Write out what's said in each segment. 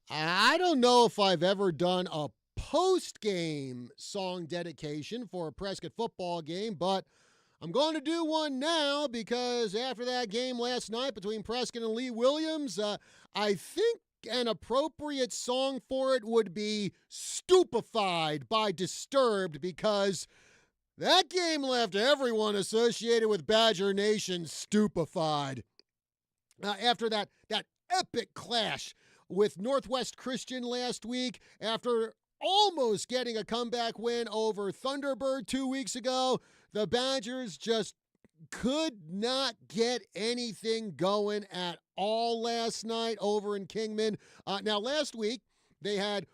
I don't know if I've ever done a post-game song dedication for a Prescott football game, but I'm going to do one now because after that game last night between Prescott and Lee Williams, I think an appropriate song for it would be Stupefied by Disturbed because that game left everyone associated with Badger Nation stupefied. After that epic clash with Northwest Christian last week, after almost getting a comeback win over Thunderbird 2 weeks ago, the Badgers just could not get anything going at all last night over in Kingman. Now, last week, they had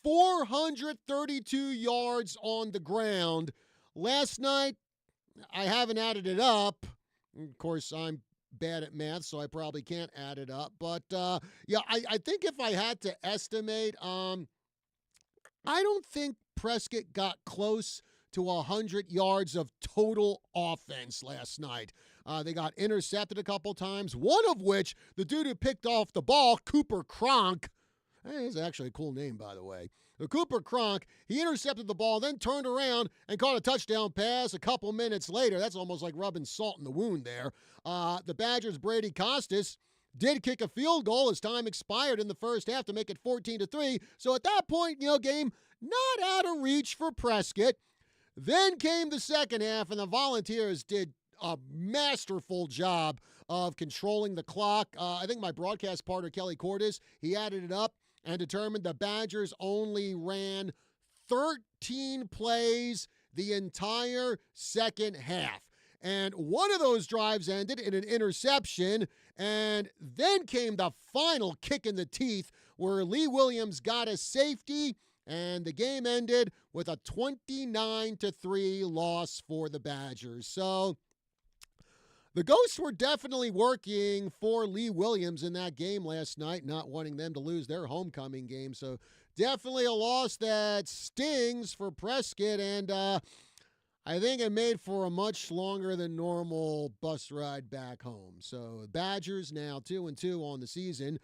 432 yards on the ground. Last night, I haven't added it up. Of course, I'm bad at math, so I probably can't add it up. But yeah, I think if I had to estimate, I don't think Prescott got close to 100 yards of total offense last night. They got intercepted a couple times, one of which the dude who picked off the ball, Cooper Cronk, it's actually a cool name, by the way. The Cooper Cronk, he intercepted the ball, then turned around and caught a touchdown pass a couple minutes later. That's almost like rubbing salt in the wound there. The Badgers' Brady Costas did kick a field goal as time expired in the first half to make it 14-3. So at that point, game not out of reach for Prescott. Then came the second half, and the Volunteers did a masterful job of controlling the clock. I think my broadcast partner, Kelly Cordes, he added it up and determined the Badgers only ran 13 plays the entire second half. And one of those drives ended in an interception, and then came the final kick in the teeth where Lee Williams got a safety, and the game ended with a 29-3 loss for the Badgers. So the Ghosts were definitely working for Lee Williams in that game last night, not wanting them to lose their homecoming game. So definitely a loss that stings for Prescott, and I think it made for a much longer than normal bus ride back home. So Badgers now 2-2 on the season.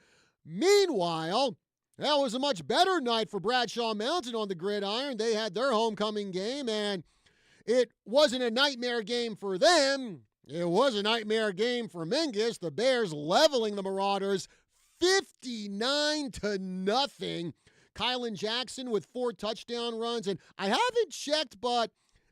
Meanwhile, that was a much better night for Bradshaw Mountain on the gridiron. They had their homecoming game, and it wasn't a nightmare game for them. It was a nightmare game for Mingus. The Bears leveling the Marauders 59-0. Kylan Jackson with 4 touchdown runs. And I haven't checked, but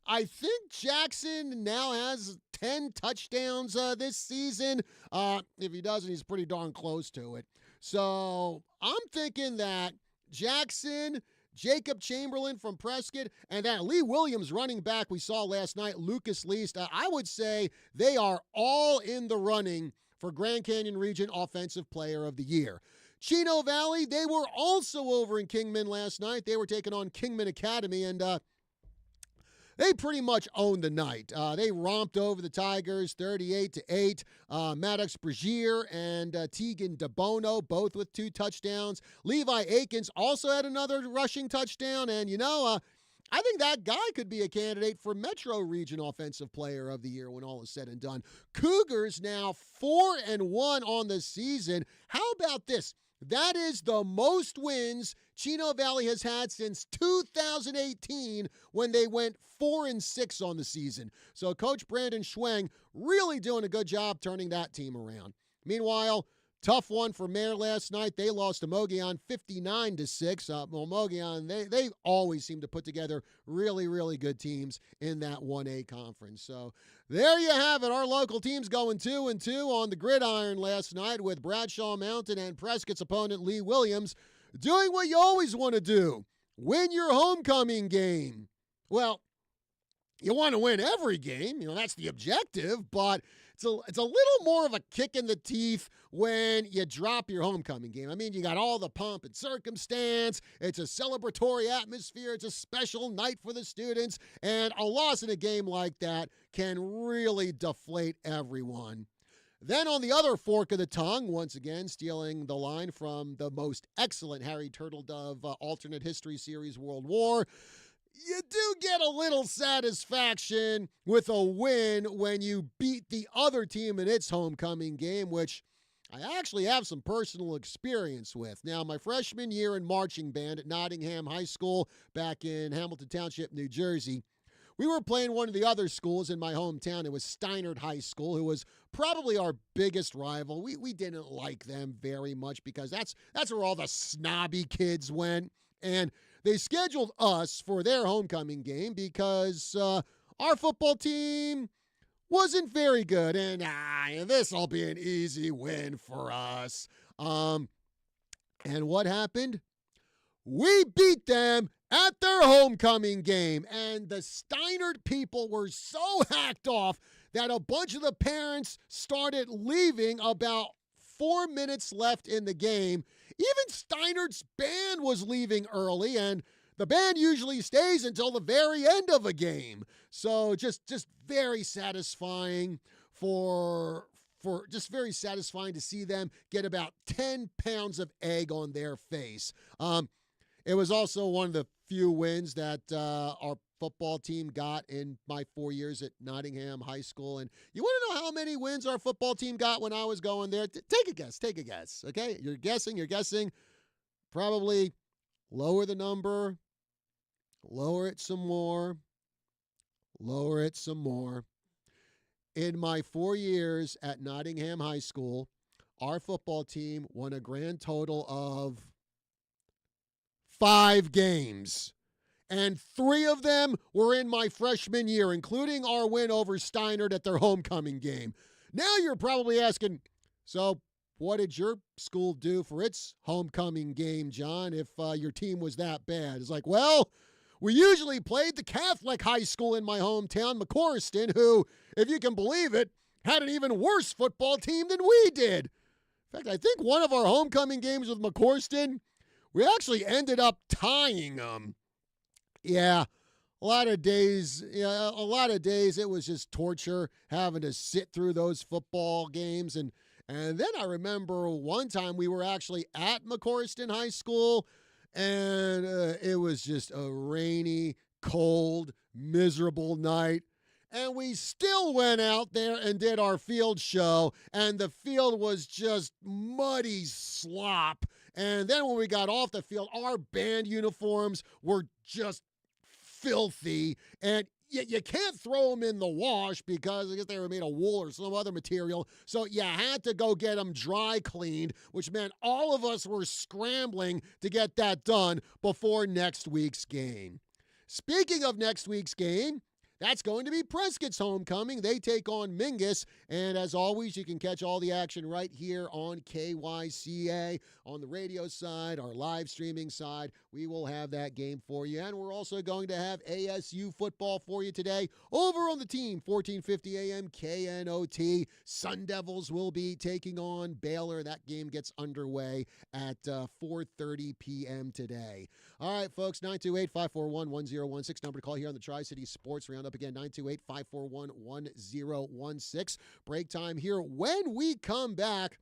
I think Jackson now has 10 touchdowns this season. If he doesn't, he's pretty darn close to it. So I'm thinking that Jackson, Jacob Chamberlain from Prescott, and that Lee Williams running back we saw last night, Lucas Least, I would say they are all in the running for Grand Canyon Region Offensive Player of the Year. Chino Valley, they were also over in Kingman last night. They were taking on Kingman Academy, and they pretty much owned the night. They romped over the Tigers 38-8. Maddox Brazier and Tegan DeBono, both with 2 touchdowns. Levi Akins also had another rushing touchdown. And, I think that guy could be a candidate for Metro Region Offensive Player of the Year when all is said and done. Cougars now 4-1 on the season. How about this? That is the most wins Chino Valley has had since 2018 when they went 4-6 on the season. So Coach Brandon Schweng really doing a good job turning that team around. Meanwhile, tough one for Mare last night. They lost to Mogollon 59-6. Mogollon, they always seem to put together really, really good teams in that 1A conference. So there you have it. Our local teams going 2-2 on the gridiron last night with Bradshaw Mountain and Prescott's opponent Lee Williams doing what you always want to do. Win your homecoming game. Well, you want to win every game. That's the objective, but it's a little more of a kick in the teeth when you drop your homecoming game. I mean, you got all the pomp and circumstance. It's a celebratory atmosphere. It's a special night for the students. And a loss in a game like that can really deflate everyone. Then on the other fork of the tongue, once again, stealing the line from the most excellent Harry Turtledove alternate history series World War, you do get a little satisfaction with a win when you beat the other team in its homecoming game, which I actually have some personal experience with. Now, my freshman year in marching band at Nottingham High School back in Hamilton Township, New Jersey, we were playing one of the other schools in my hometown. It was Steinert High School, who was probably our biggest rival. We didn't like them very much because that's where all the snobby kids went. And they scheduled us for their homecoming game because our football team wasn't very good. And this will be an easy win for us. And what happened? We beat them at their homecoming game. And the Steinert people were so hacked off that a bunch of the parents started leaving about 4 minutes left in the game. Even Steinert's band was leaving early, and the band usually stays until the very end of a game. So just very satisfying just very satisfying to see them get about 10 pounds of egg on their face. It was also one of the few wins that our football team got in my 4 years at Nottingham High School. And you want to know how many wins our football team got when I was going there? Take a guess. Okay, you're guessing. Probably lower the number, lower it some more. In my 4 years at Nottingham High School, our football team won a grand total of 5 games. And 3 of them were in my freshman year, including our win over Steinert at their homecoming game. Now you're probably asking, so what did your school do for its homecoming game, John, if your team was that bad? It's like, well, we usually played the Catholic high school in my hometown, McCorriston, who, if you can believe it, had an even worse football team than we did. In fact, I think one of our homecoming games with McCorriston, we actually ended up tying them. Yeah, a lot of days it was just torture having to sit through those football games. And then I remember one time we were actually at McCorriston High School, and it was just a rainy, cold, miserable night. And we still went out there and did our field show, and the field was just muddy slop. And then when we got off the field, our band uniforms were just filthy, and you can't throw them in the wash because I guess they were made of wool or some other material. So you had to go get them dry cleaned, which meant all of us were scrambling to get that done before next week's game. Speaking of next week's game, that's going to be Prescott's homecoming. They take on Mingus. And as always, you can catch all the action right here on KYCA on the radio side, our live streaming side. We will have that game for you. And we're also going to have ASU football for you today over on the team, 1450 AM KNOT. Sun Devils will be taking on Baylor. That game gets underway at 4:30 p.m. today. All right, folks, 928-541-1016. Number to call here on the Tri-City Sports Roundup. Again, 928-541-1016. Break time here. When we come back,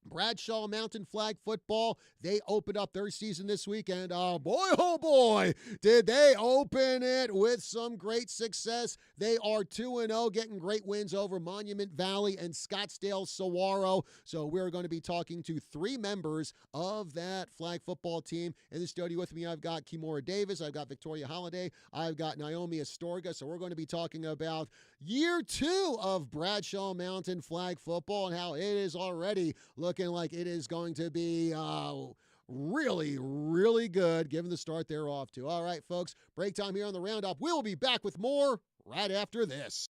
Bradshaw Mountain Flag Football, they opened up their season this weekend. Oh boy, did they open it with some great success. They are 2-0, getting great wins over Monument Valley and Scottsdale Saguaro. So we're going to be talking to 3 members of that flag football team. In the studio with me, I've got Kimora Davis, I've got Victoria Holiday, I've got Naomi Astorga. So we're going to be talking about year 2 of Bradshaw Mountain Flag Football and how it is already looking like it is going to be really, really good given the start they're off to. All right, folks, break time here on the Roundup. We'll be back with more right after this.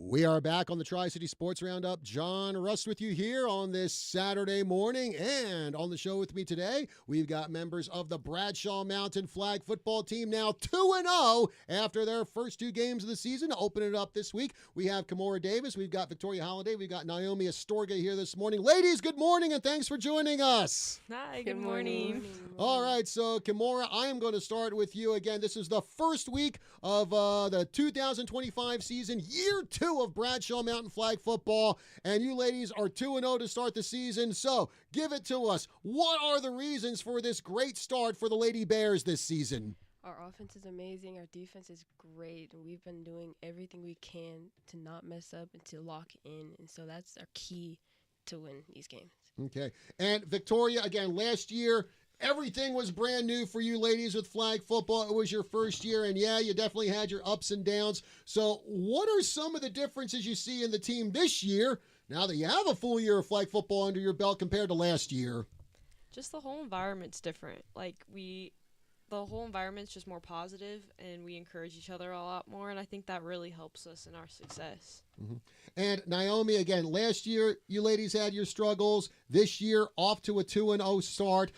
We are back on the Tri-City Sports Roundup. John Rust with you here on this Saturday morning. And on the show with me today, we've got members of the Bradshaw Mountain flag football team, now 2-0 after their first two games of the season. To open it up this week, we have Kimora Davis, we've got Victoria Holliday, we've got Naomi Astorga here this morning. Ladies, good morning and thanks for joining us. Hi, good morning. All right, so Kimora, I am going to start with you again. This is the first week of the 2025 season, year 2 of Bradshaw Mountain flag football, and you ladies are 2-0 to start the season. So give it to us. What are the reasons for this great start for the Lady Bears this season? Our offense is amazing. Our defense is great. And we've been doing everything we can to not mess up and to lock in. And so that's our key to win these games. Okay. And Victoria, again, last year, everything was brand new for you ladies with flag football. It was your first year, and yeah, you definitely had your ups and downs. So what are some of the differences you see in the team this year, now that you have a full year of flag football under your belt compared to last year? Just the whole environment's different. The whole environment's just more positive, and we encourage each other a lot more, and I think that really helps us in our success. Mm-hmm. And Naomi, again, last year you ladies had your struggles. This year, off to a 2-0 start.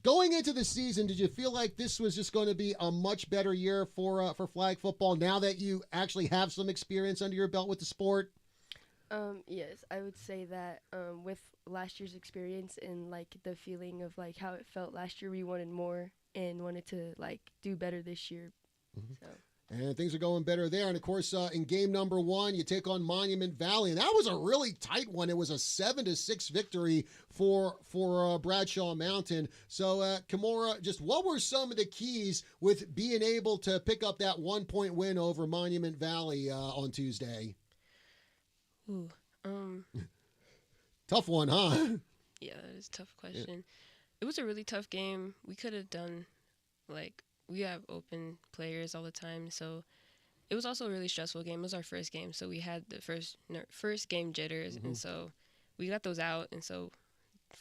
Going into the season, did you feel like this was just going to be a much better year for flag football now that you actually have some experience under your belt with the sport? Yes, I would say that with last year's experience and the feeling of how it felt last year, we wanted more and wanted to do better this year. Mm-hmm. So. And things are going better there. And of course, in game number 1, you take on Monument Valley, and that was a really tight one. It was a 7-6 victory for Bradshaw Mountain. So, Kimora, just what were some of the keys with being able to pick up that 1-point win over Monument Valley on Tuesday? Ooh, tough one, huh? Yeah, that is a tough question. Yeah. It was a really tough game. We could have done, we have open players all the time, so it was also a really stressful game. It was our first game, so we had the first game jitters, mm-hmm. and so we got those out, and so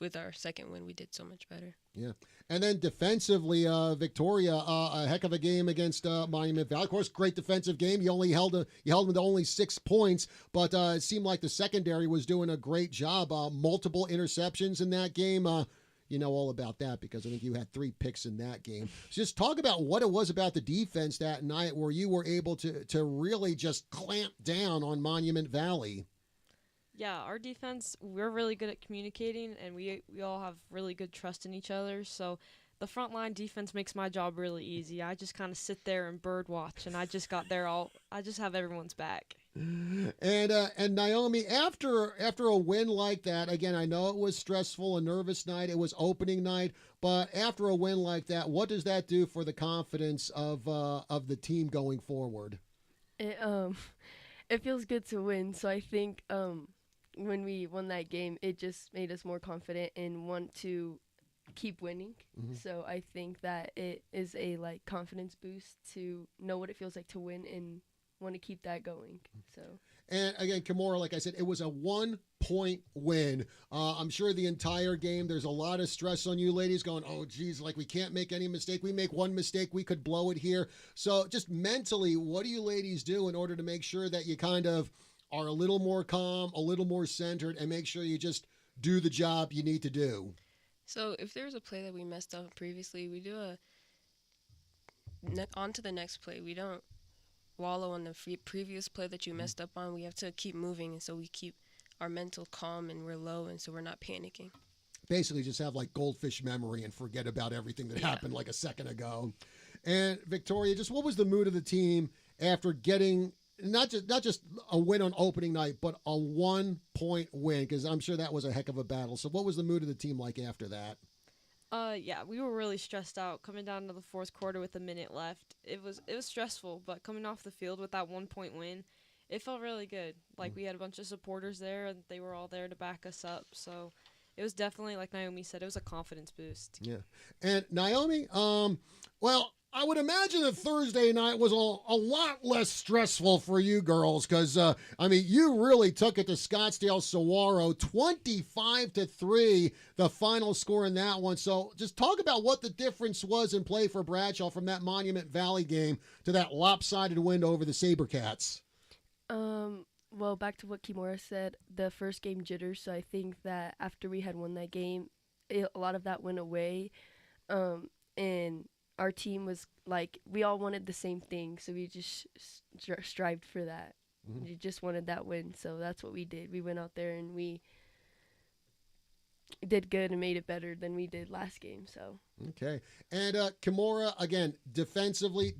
with our second win, we did so much better. Yeah. And then defensively, Victoria, a heck of a game against Monument Valley. Of course, great defensive game. You held them to only 6 points, but it seemed like the secondary was doing a great job. Multiple interceptions in that game. You know all about that because I think you had 3 picks in that game. So just talk about what it was about the defense that night where you were able to really just clamp down on Monument Valley. Yeah, our defense, we're really good at communicating, and we all have really good trust in each other. So the front line defense makes my job really easy. I just kind of sit there and bird watch, and I just have everyone's back. And Naomi, after a win like that, again, I know it was stressful, a nervous night. It was opening night, but after a win like that, what does that do for the confidence of the team going forward? It feels good to win. So I think when we won that game, it just made us more confident and want to keep winning. Mm-hmm. So I think that it is a confidence boost to know what it feels like to win and want to keep that going. So. And again, Kimora, like I said, it was a 1-point win. I'm sure the entire game, there's a lot of stress on you ladies going, oh, geez, we can't make any mistake. We make one mistake, we could blow it here. So just mentally, what do you ladies do in order to make sure that you kind of are a little more calm, a little more centered, and make sure you just do the job you need to do? So if there's a play that we messed up previously, we do on to the next play. We don't wallow on the previous play that you messed up on. We have to keep moving, and so we keep our mental calm and we're low, and so we're not panicking. Basically just have goldfish memory and forget about everything that happened a second ago. And Victoria, just what was the mood of the team after getting not just a win on opening night, but a 1-point win? Because I'm sure that was a heck of a battle. So what was the mood of the team like after that? Yeah, we were really stressed out coming down to the fourth quarter with a minute left. It was stressful, but coming off the field with that 1-point win, it felt really good. We had a bunch of supporters there, and they were all there to back us up. So it was definitely, like Naomi said, it was a confidence boost. Yeah. And Naomi, well, I would imagine that Thursday night was a lot less stressful for you girls because, you really took it to Scottsdale Saguaro, 25-3, the final score in that one. So just talk about what the difference was in play for Bradshaw from that Monument Valley game to that lopsided win over the SaberCats. Well, back to what Kimura said, the first game jitters. So I think that after we had won that game, a lot of that went away. And our team was like, we all wanted the same thing, so we just strived for that. Mhm. We just wanted that win, so that's what we did. We went out there and we did good and made it better than we did last game. So Okay. And Kimura, again, defensively,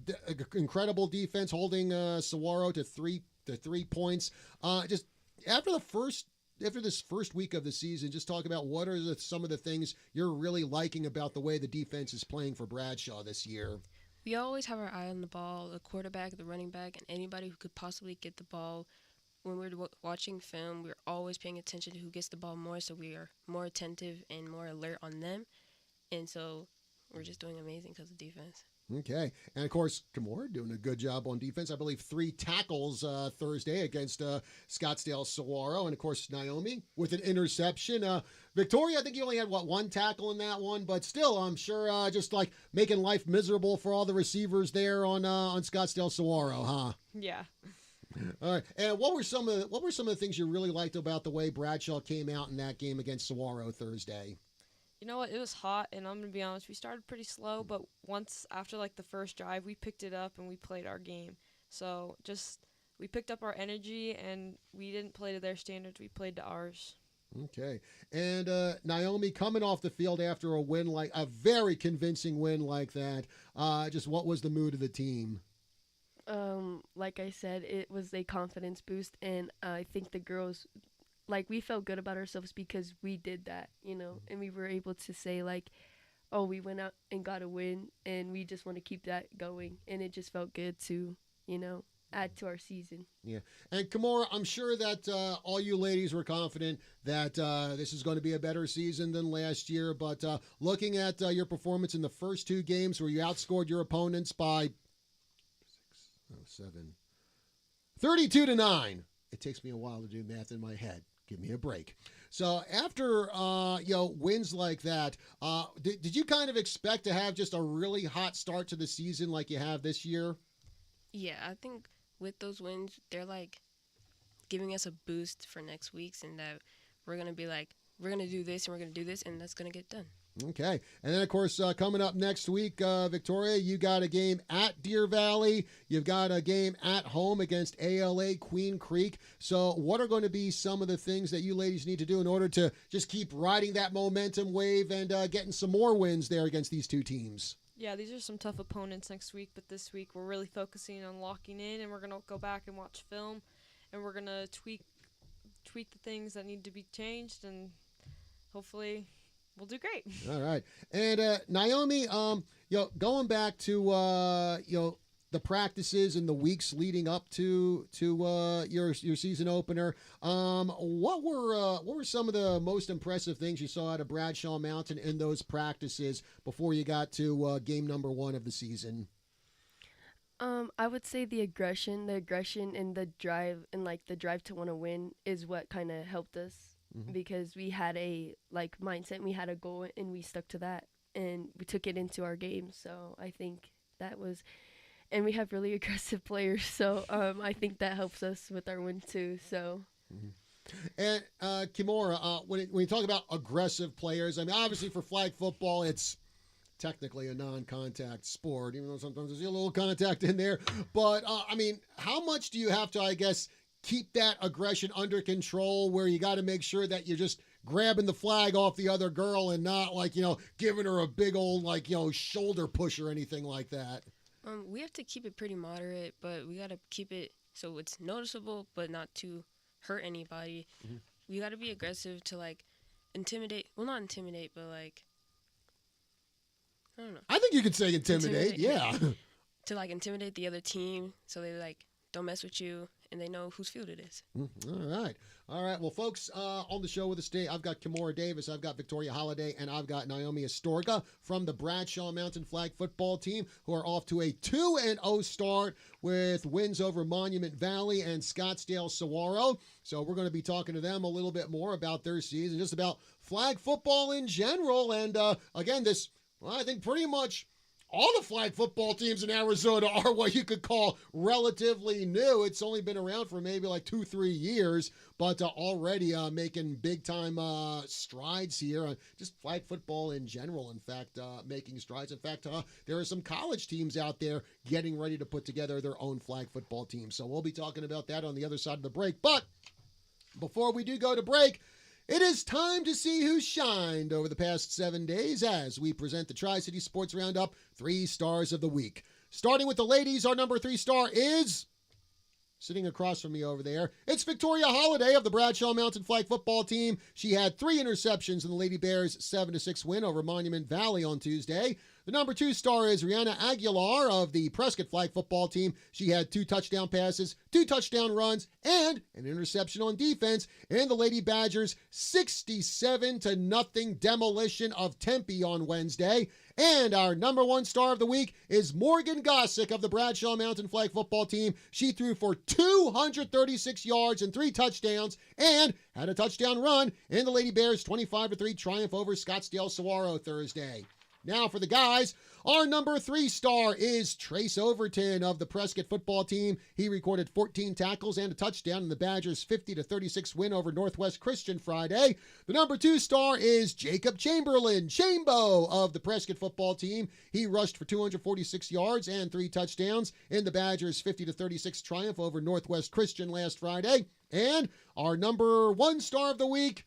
incredible defense, holding Saguaro to 3 points. Just after this first week of the season, just talk about what are some of the things you're really liking about the way the defense is playing for Bradshaw this year. We always have our eye on the ball, the quarterback, the running back, and anybody who could possibly get the ball. When we're watching film, we're always paying attention to who gets the ball more, so we are more attentive and more alert on them. And so we're just doing amazing because of defense. Okay. And, of course, Kimura doing a good job on defense. I believe 3 tackles Thursday against Scottsdale Saguaro. And, of course, Naomi with an interception. Victoria, I think you only had, 1 tackle in that one. But still, I'm sure just, like, making life miserable for all the receivers there on Scottsdale Saguaro, huh? Yeah. All right. And what were some of the things you really liked about the way Bradshaw came out in that game against Saguaro Thursday? You know what? It was hot, and I'm going to be honest, we started pretty slow, but once after like the first drive, we picked it up and we played our game. So we picked up our energy, and we didn't play to their standards. We played to ours. Okay. And Naomi coming off the field after a very convincing win like that. Just what was the mood of the team? Like I said, it was a confidence boost, and I think the girls, like, we felt good about ourselves because we did that, and we were able to say, like, oh, we went out and got a win, and we just want to keep that going, and it just felt good to, add to our season. Yeah. And Kimura, I'm sure that all you ladies were confident that this is going to be a better season than last year, but looking at your performance in the first 2 games where you outscored your opponents by 32-9. It takes me a while to do math in my head. Give me a break. So after wins like that, did you kind of expect to have just a really hot start to the season like you have this year? Yeah, I think with those wins, they're like giving us a boost for next week's, and that we're gonna be like, we're gonna do this and we're gonna do this, and that's gonna get done. Okay. And then, of course, coming up next week, Victoria, you got a game at Deer Valley. You've got a game at home against ALA Queen Creek. So what are going to be some of the things that you ladies need to do in order to just keep riding that momentum wave and getting some more wins there against these 2 teams? Yeah, these are some tough opponents next week, but this week we're really focusing on locking in, and we're going to go back and watch film, and we're going to tweak the things that need to be changed, and hopefully we'll do great. All right. And Naomi, going back to the practices and the weeks leading up to your season opener, what were some of the most impressive things you saw out of Bradshaw Mountain in those practices before you got to game number 1 of the season? I would say the aggression and the drive, and like the drive to want to win is what kind of helped us. Mm-hmm. Because we had a mindset, and we had a goal, and we stuck to that, and we took it into our game. So I think that was, and we have really aggressive players, so I think that helps us with our win too. So. Mm-hmm. And Kimura, when you talk about aggressive players, I mean, obviously for flag football, it's technically a non-contact sport, even though sometimes there's a little contact in there. But I mean, how much do you have to, I guess, keep that aggression under control, where you got to make sure that you're just grabbing the flag off the other girl and not giving her a big old shoulder push or anything like that? We have to keep it pretty moderate, but we got to keep it so it's noticeable but not to hurt anybody. Mm-hmm. We got to be aggressive to intimidate. Well, not intimidate, but I don't know. I think you could say intimidate. Yeah. To intimidate the other team so they don't mess with you, and they know whose field it is. All right. Well, folks, on the show with us today, I've got Kimura Davis, I've got Victoria Holliday, and I've got Naomi Astorga from the Bradshaw Mountain Flag Football Team, who are off to a 2-0 start with wins over Monument Valley and Scottsdale Saguaro. So we're going to be talking to them a little bit more about their season, just about flag football in general. And again, I think pretty much all the flag football teams in Arizona are what you could call relatively new. It's only been around for maybe like 2-3 years, but already making big time strides here. Just flag football in general, in fact, making strides. In fact, there are some college teams out there getting ready to put together their own flag football team. So we'll be talking about that on the other side of the break. But before we do go to break, it is time to see who shined over the past 7 days as we present the Tri-City Sports Roundup 3 Stars of the Week. Starting with the ladies, our number 3 star is sitting across from me over there. It's Victoria Holiday of the Bradshaw Mountain Flag Football Team. She had 3 interceptions in the Lady Bears' 7-6 win over Monument Valley on Tuesday. The number 2 star is Rihanna Aguilar of the Prescott Flag Football Team. She had 2 touchdown passes, 2 touchdown runs, and an interception on defense in the Lady Badgers' 67-0 demolition of Tempe on Wednesday. And our number 1 star of the week is Morgan Gossick of the Bradshaw Mountain Flag Football Team. She threw for 236 yards and 3 touchdowns and had a touchdown run in the Lady Bears' 25-3 triumph over Scottsdale Saguaro Thursday. Now for the guys, our number 3 star is Trace Overton of the Prescott Football Team. He recorded 14 tackles and a touchdown in the Badgers' 50-36 win over Northwest Christian Friday. The number 2 star is Jacob Chamberlain, Chambo of the Prescott Football Team. He rushed for 246 yards and 3 touchdowns in the Badgers' 50-36 triumph over Northwest Christian last Friday. And our number 1 star of the week,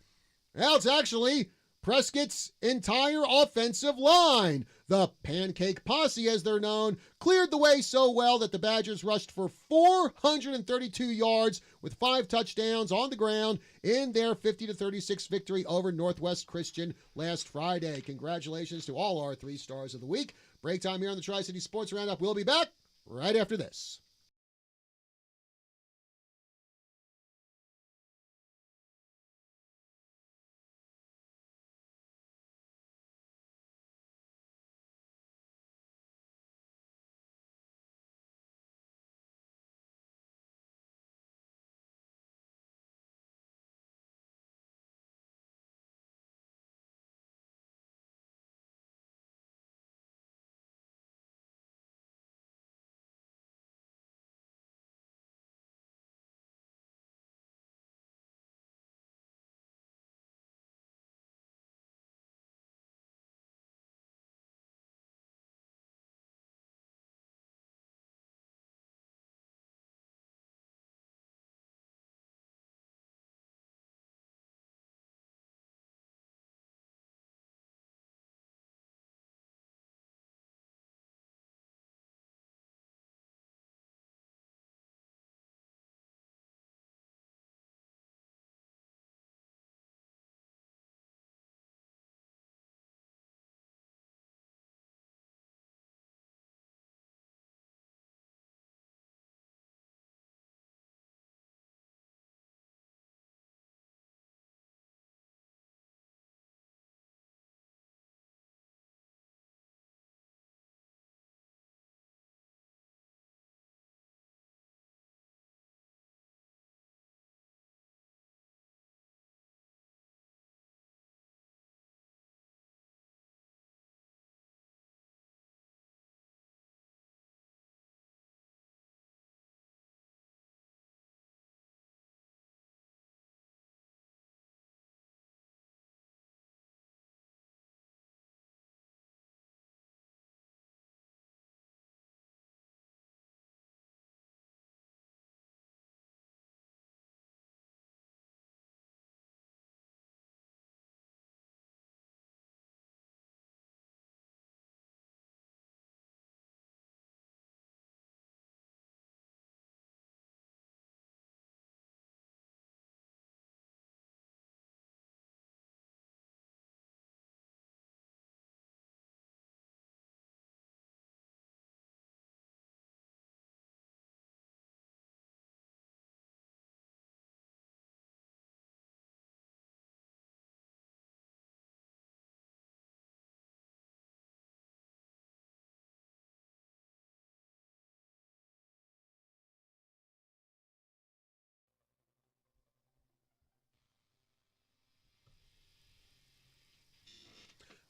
well, it's actually Prescott's entire offensive line. The Pancake Posse, as they're known, cleared the way so well that the Badgers rushed for 432 yards with 5 touchdowns on the ground in their 50-36 victory over Northwest Christian last Friday. Congratulations to all our 3 stars of the week. Break time here on the Tri-City Sports Roundup. We'll be back right after this.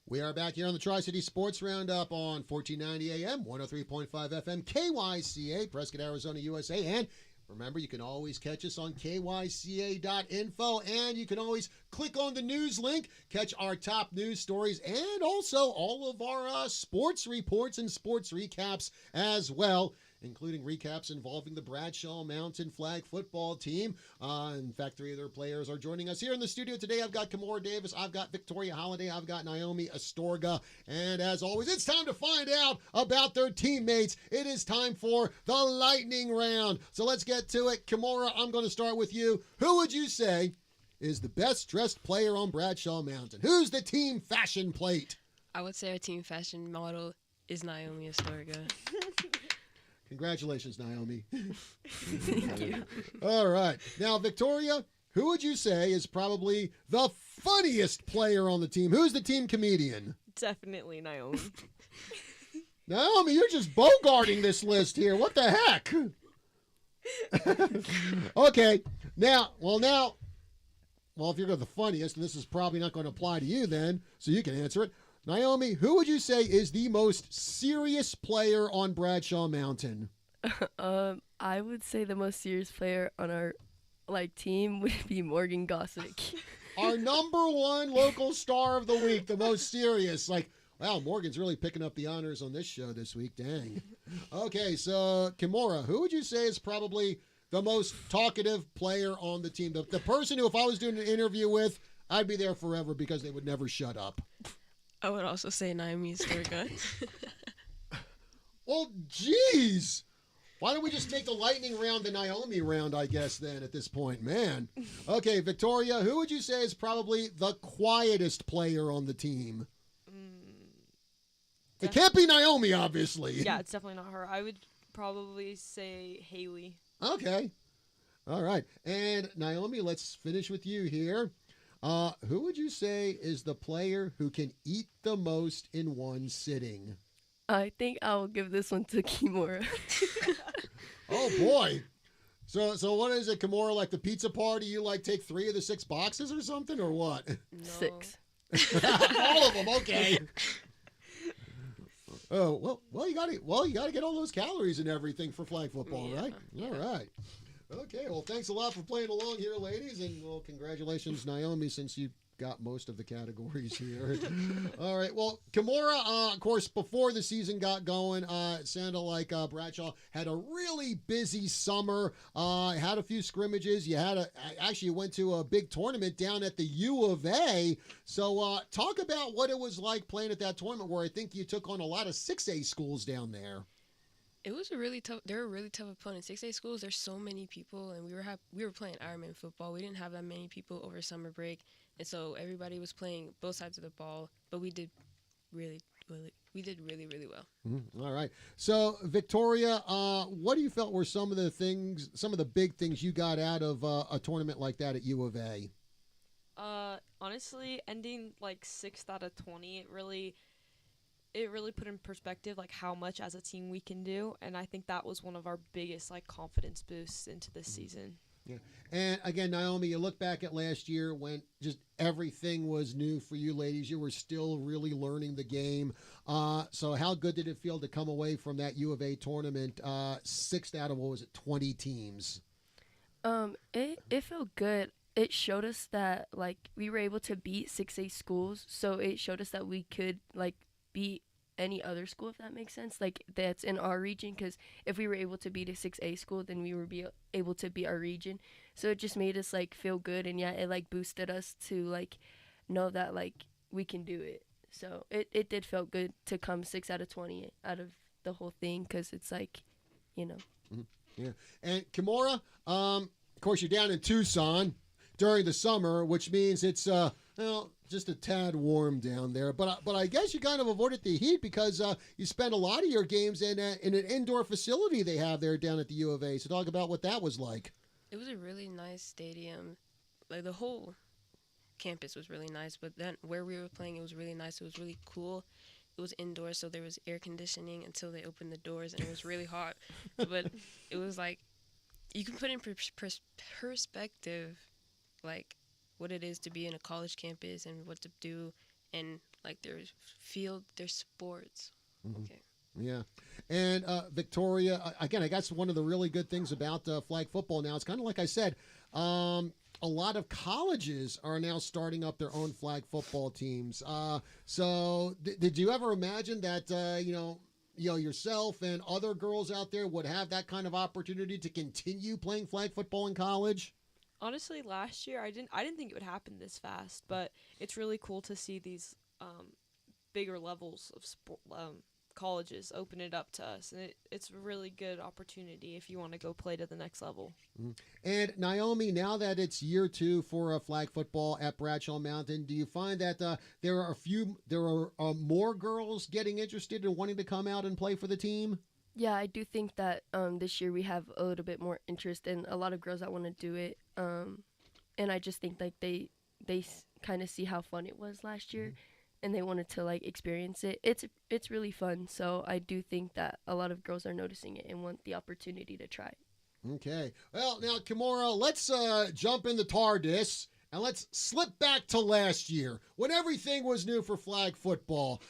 We are back here on the Tri-City Sports Roundup on 1490 AM, 103.5 FM, KYCA, Prescott, Arizona, USA. And remember, you can always catch us on KYCA.info, and you can always click on the news link, catch our top news stories, and also all of our sports reports and sports recaps as well, including recaps involving the Bradshaw Mountain flag football team. In fact, 3 of their players are joining us here in the studio today. I've got Kimora Davis, I've got Victoria Holiday, I've got Naomi Astorga, and as always, it's time to find out about their teammates. It is time for the lightning round. So let's get to it. Kimora, I'm going to start with you. Who would you say is the best dressed player on Bradshaw Mountain? Who's the team fashion plate? I would say our team fashion model is Naomi Astorga. Congratulations, Naomi. Thank you. All right. Now, Victoria, who would you say is probably the funniest player on the team? Who's the team comedian? Definitely Naomi. Naomi, you're just bogarting this list here. What the heck? Okay. Now, if you're the funniest, and this is probably not going to apply to you then, so you can answer it. Naomi, who would you say is the most serious player on Bradshaw Mountain? I would say the most serious player on our team would be Morgan Gossick. Our number 1 local star of the week, the most serious. Wow, Morgan's really picking up the honors on this show this week. Dang. Okay, so Kimora, who would you say is probably the most talkative player on the team? The person who, if I was doing an interview with, I'd be there forever because they would never shut up. I would also say Naomi Astorga. Well, geez. Why don't we just make the lightning round the Naomi round, I guess, then, at this point? Man. Okay, Victoria, who would you say is probably the quietest player on the team? It can't be Naomi, obviously. Yeah, it's definitely not her. I would probably say Haley. Okay. All right. And Naomi, let's finish with you here. Who would you say is the player who can eat the most in one sitting? I think I'll give this one to Kimora. Oh, boy. So what is it, Kimora, like the pizza party? You take 3 of the 6 boxes or something, or what? No. 6. All of them, okay. Oh, well, you gotta get all those calories and everything for flag football, Yeah, right? yeah. All right. Okay, well, thanks a lot for playing along here, ladies, and well, congratulations, Naomi, since you got most of the categories here. All right, well, Kimora, of course, before the season got going, it sounded like Bradshaw had a really busy summer, had a few scrimmages. You went to a big tournament down at the U of A. So talk about what it was like playing at that tournament where I think you took on a lot of 6A schools down there. It was a really tough. They're a really tough opponent. 6A schools. There's so many people, and we were playing Ironman football. We didn't have that many people over summer break, and so everybody was playing both sides of the ball. But we did really well. All right. So Victoria, what do you felt were some of the big things you got out of a tournament like that at U of A? Honestly, ending 6th out of 20, it really put in perspective how much as a team we can do, and I think that was one of our biggest confidence boosts into this season. Yeah. And again, Naomi, you look back at last year when just everything was new for you ladies. You were still really learning the game. So how good did it feel to come away from that U of A tournament 6th out of 20 teams? It felt good. It showed us that we were able to beat 6A schools, so it showed us that we could beat any other school, if that makes sense, that's in our region, because if we were able to beat a 6A school, then we would be able to beat our region. So it just made us feel good, and yeah, it boosted us to know that we can do it. So it did feel good to come 6 out of 20 out of the whole thing, because it's Mm-hmm. Yeah. And Kimora, of course, you're down in Tucson during the summer, which means it's just a tad warm down there. But I guess you kind of avoided the heat because you spent a lot of your games in an indoor facility they have there down at the U of A. So talk about what that was like. It was a really nice stadium. The whole campus was really nice, but then where we were playing, it was really nice. It was really cool. It was indoors, so there was air conditioning until they opened the doors, and it was really hot. But it was you can put in perspective, what it is to be in a college campus and what to do and like their field, their sports. Mhm. Okay. Yeah. And Victoria, again, I guess one of the really good things about flag football now, it's kind of like I said, a lot of colleges are now starting up their own flag football teams. So did you ever imagine that, yourself and other girls out there would have that kind of opportunity to continue playing flag football in college? Honestly, last year I didn't think it would happen this fast, but it's really cool to see these bigger levels of colleges open it up to us, and it's a really good opportunity if you want to go play to the next level. Mhm. And Naomi, now that it's year 2 for flag football at Bradshaw Mountain, do you find that there are more girls getting interested in wanting to come out and play for the team? Yeah, I do think that this year we have a little bit more interest and a lot of girls that want to do it. And I just think like they kind of see how fun it was last year, and they wanted to like experience it. It's really fun. So I do think that a lot of girls are noticing it and want the opportunity to try it. Okay. Well, now, Kimura, let's jump in the TARDIS and let's slip back to last year when everything was new for flag football.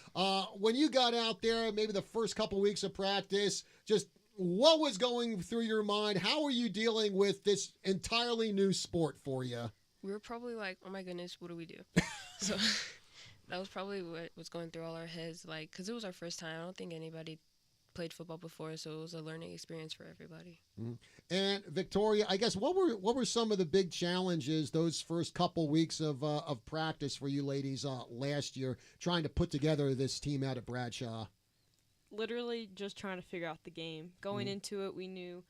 When you got out there, maybe the first couple weeks of practice, just what was going through your mind? How were you dealing with this entirely new sport for you? We were probably like, oh my goodness, what do we do? So that was probably what was going through all our heads, like, because it was our first time. I don't think anybody played football before, so it was a learning experience for everybody. Mm-hmm. And Victoria, I guess what were some of the big challenges those first couple weeks of practice for you ladies last year, trying to put together this team out at Bradshaw? Literally just trying to figure out the game. Going into it, we knew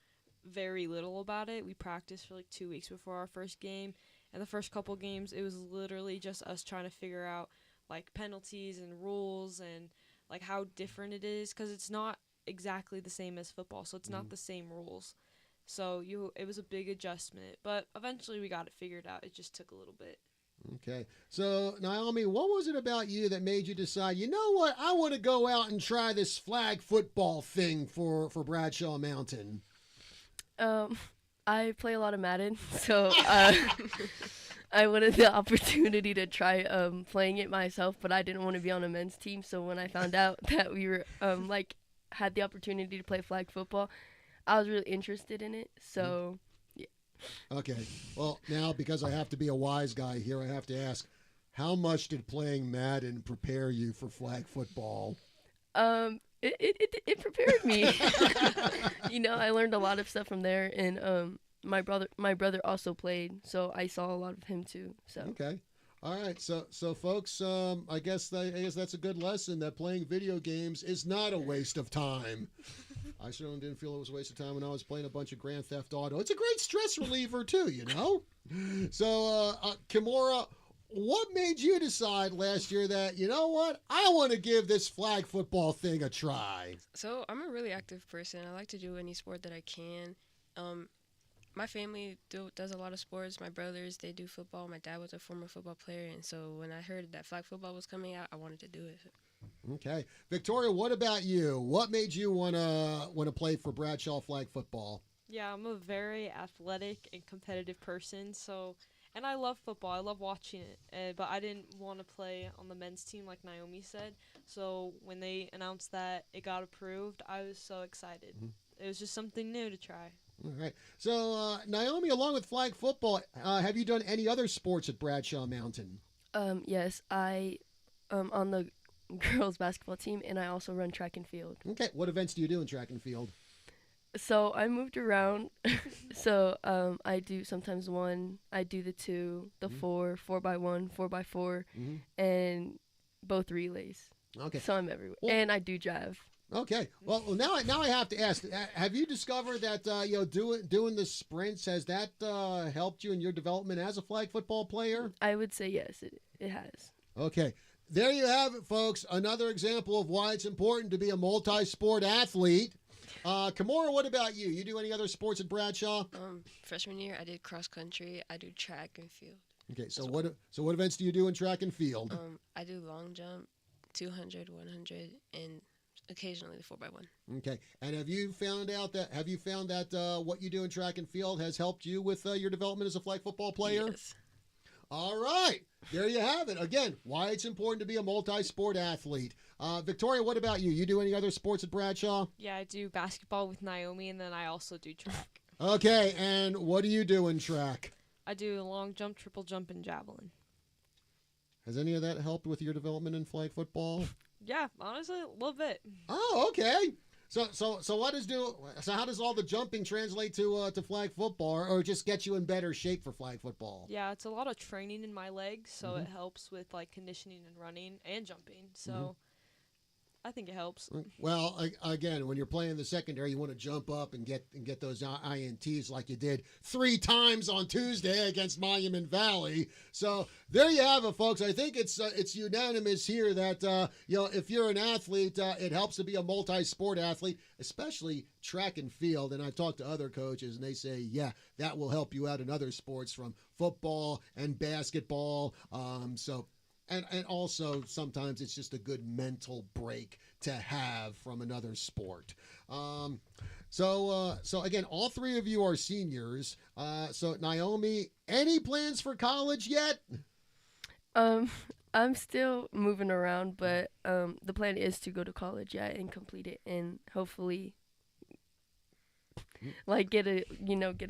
very little about it. We practiced for like 2 weeks before our first game, and the first couple games, it was literally just us trying to figure out like penalties and rules and like how different it is, because it's not exactly the same as football, so it's not the same rules. So it was a big adjustment, but eventually we got it figured out. It just took a little bit. Okay. So, Naomi, what was it about you that made you decide, you know what, I want to go out and try this flag football thing for Bradshaw Mountain? I play a lot of Madden, so I wanted the opportunity to try playing it myself, but I didn't want to be on a men's team. So when I found out that we were had the opportunity to play flag football, I was really interested in it. So yeah. Okay. Well, now because I have to be a wise guy here, I have to ask, how much did playing Madden prepare you for flag football? It prepared me. I learned a lot of stuff from there, and my brother also played, so I saw a lot of him too. So okay. All right, so folks, I guess that's a good lesson that playing video games is not a waste of time. I certainly didn't feel it was a waste of time when I was playing a bunch of Grand Theft Auto. It's a great stress reliever too, you know. So, Kimura, what made you decide last year that, you know what, I want to give this flag football thing a try? So I'm a really active person. I like to do any sport that I can. My family does a lot of sports. My brothers, they do football. My dad was a former football player, and so when I heard that flag football was coming out, I wanted to do it. Okay, Victoria, what about you? What made you want to play for Bradshaw flag football? Yeah, I'm a very athletic and competitive person, and I love football. I love watching it, but I didn't want to play on the men's team like Naomi said. So when they announced that it got approved, I was so excited. It was just something new to try. All right. So, Naomi, along with flag football, have you done any other sports at Bradshaw Mountain? Yes, I on the girls basketball team, and I also run track and field. Okay. What events do you do in track and field? So I moved around. So I do sometimes 1, I do the 2, the 4, 4x1, 4x4, and both relays. Okay. So I'm everywhere. Well, and I do drive. Okay. Well, now I have to ask, have you discovered that doing the sprints, has that helped you in your development as a flag football player? I would say yes, it has. Okay. There you have it, folks. Another example of why it's important to be a multi-sport athlete. Kimura, what about you? You do any other sports at Bradshaw? Freshman year, I did cross country. I do track and field. Okay, so what events do you do in track and field? I do long jump, 200, 100, and occasionally the 4x1. Okay, and have you found that what you do in track and field has helped you with your development as a flag football player? Yes. All right. There you have it. Again, why it's important to be a multi-sport athlete. Victoria, what about you? You do any other sports at Bradshaw? Yeah, I do basketball with Naomi, and then I also do track. Okay, and what do you do in track? I do long jump, triple jump, and javelin. Has any of that helped with your development in flag football? Yeah, honestly, a little bit. Oh, okay. So how does all the jumping translate to flag football, or just get you in better shape for flag football? Yeah, it's a lot of training in my legs, so it helps with like conditioning and running and jumping. So I think it helps. Well, again, when you're playing the secondary, you want to jump up and get those INTs like you did 3 times on Tuesday against Monument Valley. So there you have it, folks. I think it's unanimous here that if you're an athlete, it helps to be a multi-sport athlete, especially track and field. And I've talked to other coaches, and they say, yeah, that will help you out in other sports from football and basketball. And also sometimes it's just a good mental break to have from another sport. So again, all 3 of you are seniors. So Naomi, any plans for college yet? I'm still moving around, but the plan is to go to college, and complete it, and hopefully like get a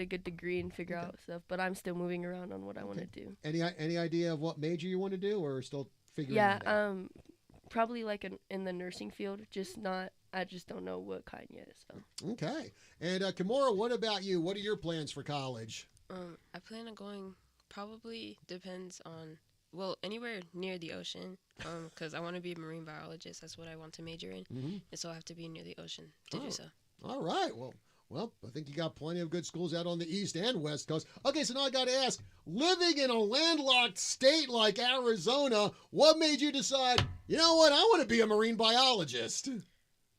good degree and figure out stuff. But I'm still moving around on what I want to do. Any idea of what major you want to do, or still figuring it out? Probably like in the nursing field, I just don't know what kind yet. So Okay. And Kimura, what about you? What are your plans for college? I plan on going, probably depends on, anywhere near the ocean, because I want to be a marine biologist. That's what I want to major in, and so I have to be near the ocean to do so. All right. Well, I think you got plenty of good schools out on the East and West Coast. Okay, so now I got to ask, living in a landlocked state like Arizona, what made you decide, you know what, I want to be a marine biologist?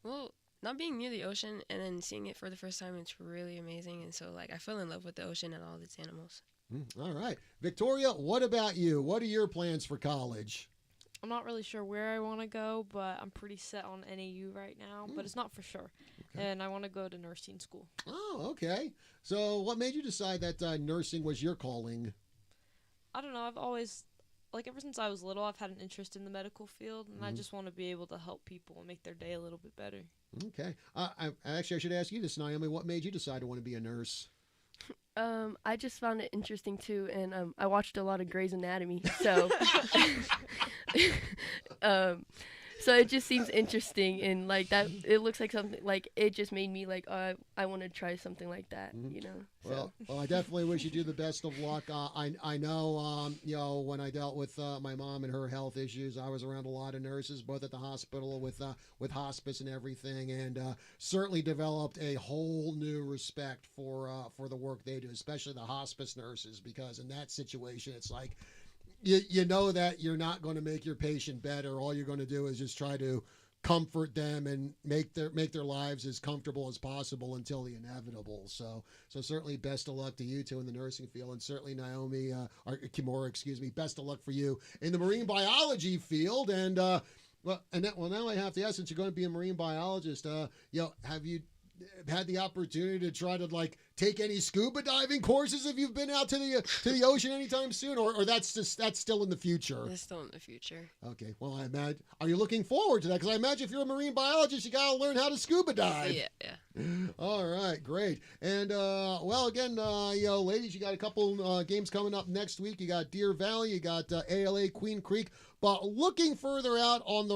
Well, not being near the ocean and then seeing it for the first time, it's really amazing. And so, I fell in love with the ocean and all its animals. All right. Victoria, what about you? What are your plans for college? I'm not really sure where I want to go, but I'm pretty set on NAU right now, but it's not for sure. Okay. And I want to go to nursing school. Oh, okay. So what made you decide that nursing was your calling? I don't know. I've always, ever since I was little, I've had an interest in the medical field, and I just want to be able to help people and make their day a little bit better. Okay. I should ask you this, Naomi. What made you decide to want to be a nurse? I just found it interesting too, and I watched a lot of Grey's Anatomy, so so it just seems interesting, and that it looks like something it just made me I want to try something like that, Well, I definitely wish you the best of luck. I know when I dealt with my mom and her health issues, I was around a lot of nurses, both at the hospital with hospice and everything, and certainly developed a whole new respect for the work they do, especially the hospice nurses, because in that situation, it's like, you know that you're not going to make your patient better. All you're going to do is just try to comfort them and make their lives as comfortable as possible until the inevitable. So certainly best of luck to you two in the nursing field, and certainly Naomi or Kimura, excuse me, best of luck for you in the marine biology field. And now I have to ask, since you're going to be a marine biologist, have you had the opportunity to try to take any scuba diving courses if you've been out to the ocean anytime soon, or that's still in the future? That's still in the future. Okay. Well, I imagine. Are you looking forward to that? Because I imagine if you're a marine biologist, you gotta learn how to scuba dive. Yeah. All right. Great. And again, ladies, you got a couple games coming up next week. You got Deer Valley. You got ALA Queen Creek. But looking further out on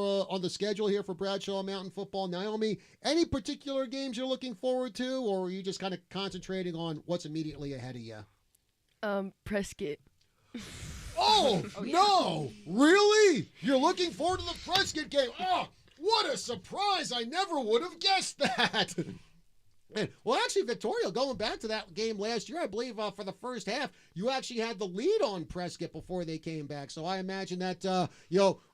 the schedule here for Bradshaw Mountain Football, Naomi, any particular games you're looking forward to, or are you just kind of concentrating on what's immediately ahead of you? Prescott. Oh, no! Really? You're looking forward to the Prescott game? Oh, what a surprise! I never would have guessed that. Well, actually, Victoria, going back to that game last year, I believe for the first half, you actually had the lead on Prescott before they came back. So I imagine that,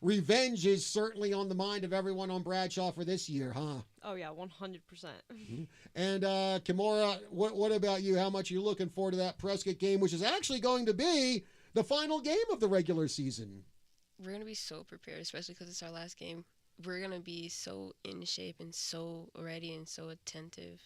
revenge is certainly on the mind of everyone on Bradshaw for this year, huh? Oh, yeah, 100%. And Kimura, what about you? How much are you looking forward to that Prescott game, which is actually going to be the final game of the regular season? We're going to be so prepared, especially because it's our last game. We're going to be so in shape and so ready and so attentive.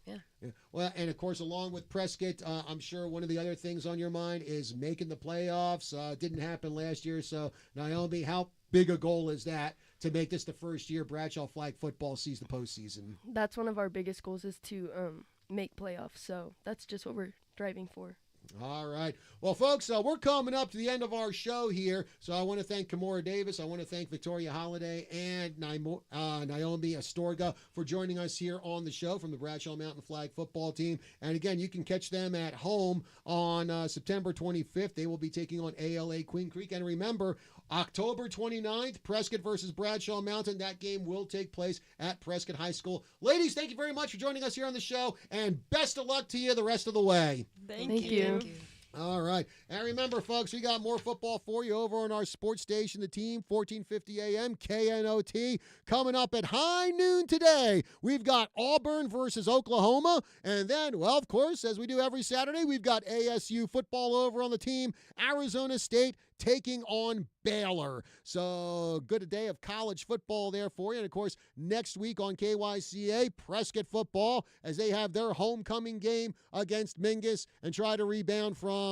Yeah. Well, and of course, along with Prescott, I'm sure one of the other things on your mind is making the playoffs. Didn't happen last year. So, Naomi, how big a goal is that to make this the first year Bradshaw flag football sees the postseason? That's one of our biggest goals is to make playoffs. So that's just what we're driving for. All right. Well, folks, we're coming up to the end of our show here. So I want to thank Kimora Davis. I want to thank Victoria Holiday and Naomi Astorga for joining us here on the show from the Bradshaw Mountain Flag football team. And again, you can catch them at home on September 25th. They will be taking on ALA Queen Creek. And remember, October 29th, Prescott versus Bradshaw Mountain. That game will take place at Prescott High School. Ladies, thank you very much for joining us here on the show, and best of luck to you the rest of the way. Thank you. Thank you. All right. And remember, folks, we got more football for you over on our sports station, The Team, 1450 AM, KNOT. Coming up at high noon today, we've got Auburn versus Oklahoma. And then, well, of course, as we do every Saturday, we've got ASU football over on The Team, Arizona State taking on Baylor. So good a day of college football there for you. And, of course, next week on KYCA, Prescott football as they have their homecoming game against Mingus and try to rebound from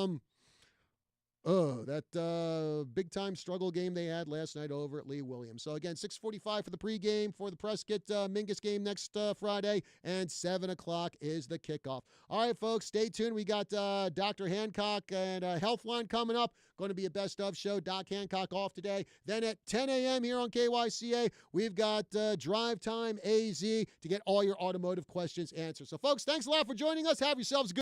that big-time struggle game they had last night over at Lee Williams. So, again, 6:45 for the pregame for the Prescott Mingus game next Friday, and 7 o'clock is the kickoff. All right, folks, stay tuned. We got Dr. Hancock and Healthline coming up. Going to be a best-of show. Doc Hancock off today. Then at 10 a.m. here on KYCA, we've got Drive Time AZ to get all your automotive questions answered. So, folks, thanks a lot for joining us. Have yourselves a good